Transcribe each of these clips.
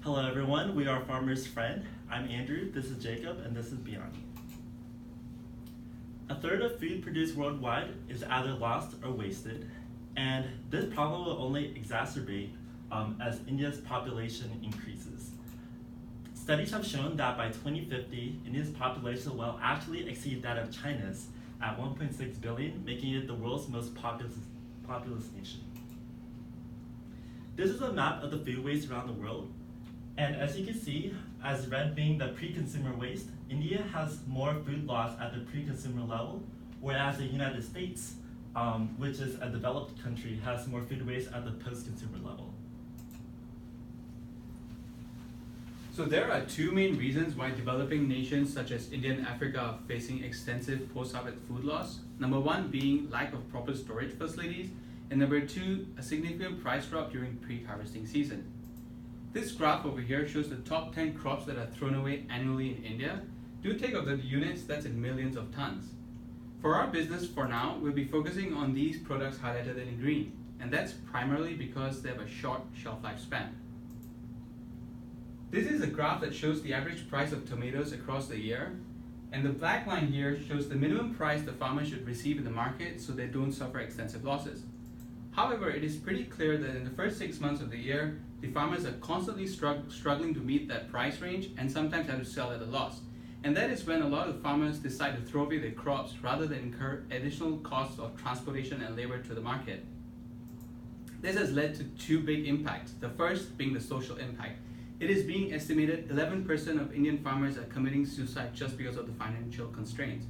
Hello everyone, we are Farmer's Friend. I'm Andrew, this is Jacob, and this is Beyond. A third of food produced worldwide is either lost or wasted, and this problem will only exacerbate as India's population increases. Studies have shown that by 2050, India's population will actually exceed that of China's at 1.6 billion, making it the world's most populous nation. This is a map of the food waste around the world. And as you can see, as red being the pre-consumer waste, India has more food loss at the pre-consumer level, whereas the United States, which is a developed country, has more food waste at the post-consumer level. So there are two main reasons why developing nations such as India and Africa are facing extensive post-harvest food loss. Number one being lack of proper storage facilities, and number two, a significant price drop during pre-harvesting season. This graph over here shows the top 10 crops that are thrown away annually in India. Do take of the units, that's in millions of tons. For our business, for now, we'll be focusing on these products highlighted in green, and that's primarily because they have a short shelf life span. This is a graph that shows the average price of tomatoes across the year, and the black line here shows the minimum price the farmer should receive in the market so they don't suffer extensive losses. However, it is pretty clear that in the first 6 months of the year, the farmers are constantly struggling to meet that price range and sometimes have to sell at a loss. And that is when a lot of farmers decide to throw away their crops rather than incur additional costs of transportation and labor to the market. This has led to two big impacts, the first being the social impact. It is being estimated 11% of Indian farmers are committing suicide just because of the financial constraints.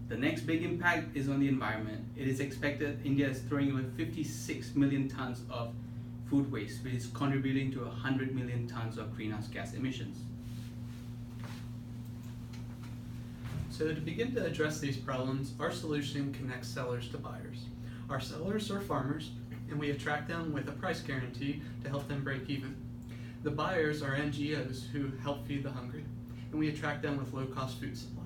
The next big impact is on the environment. It is expected India is throwing away 56 million tons of food waste, which is contributing to 100 million tons of greenhouse gas emissions. So to begin to address these problems, our solution connects sellers to buyers. Our sellers are farmers, and we attract them with a price guarantee to help them break even. The buyers are NGOs who help feed the hungry, and we attract them with low-cost food supplies.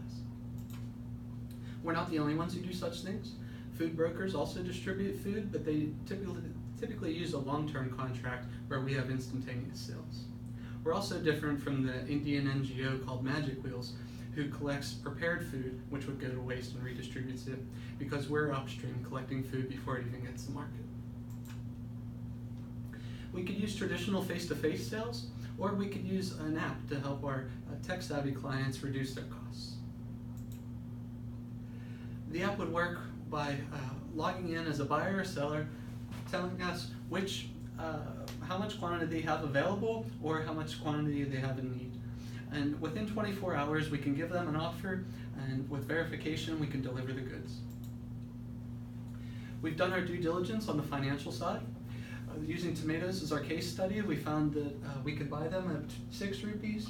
We're not the only ones who do such things. Food brokers also distribute food, but they typically use a long-term contract where we have instantaneous sales. We're also different from the Indian NGO called Magic Wheels, who collects prepared food, which would go to waste, and redistributes it, because we're upstream collecting food before it even gets to market. We could use traditional face-to-face sales, or we could use an app to help our tech-savvy clients reduce their costs. The app would work by logging in as a buyer or seller, telling us how much quantity they have available or how much quantity they have in need. And within 24 hours, we can give them an offer, and with verification, we can deliver the goods. We've done our due diligence on the financial side. Using tomatoes as our case study, we found that we could buy them at 6 rupees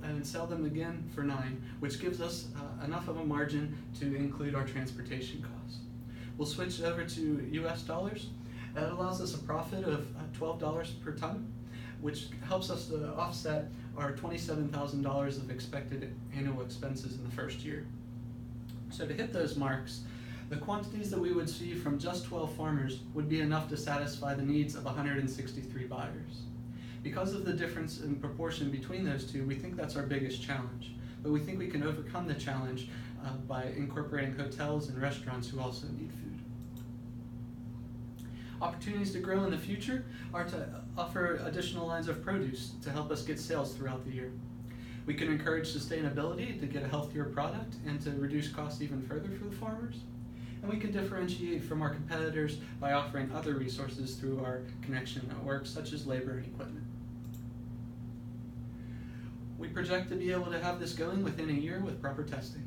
and sell them again for 9, which gives us enough of a margin to include our transportation costs. We'll switch over to US dollars. That allows us a profit of $12 per ton, which helps us to offset our $27,000 of expected annual expenses in the first year. So to hit those marks, the quantities that we would see from just 12 farmers would be enough to satisfy the needs of 163 buyers. Because of the difference in proportion between those two, we think that's our biggest challenge. But we think we can overcome the challenge by incorporating hotels and restaurants who also need food. Opportunities to grow in the future are to offer additional lines of produce to help us get sales throughout the year. We can encourage sustainability to get a healthier product and to reduce costs even further for the farmers. And we can differentiate from our competitors by offering other resources through our connection network, such as labor and equipment. We project to be able to have this going within a year with proper testing.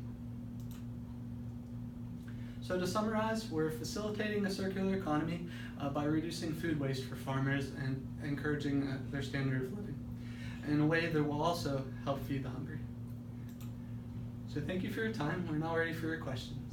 So to summarize, we're facilitating a circular economy by reducing food waste for farmers and encouraging their standard of living in a way that will also help feed the hungry. So thank you for your time. We're now ready for your questions.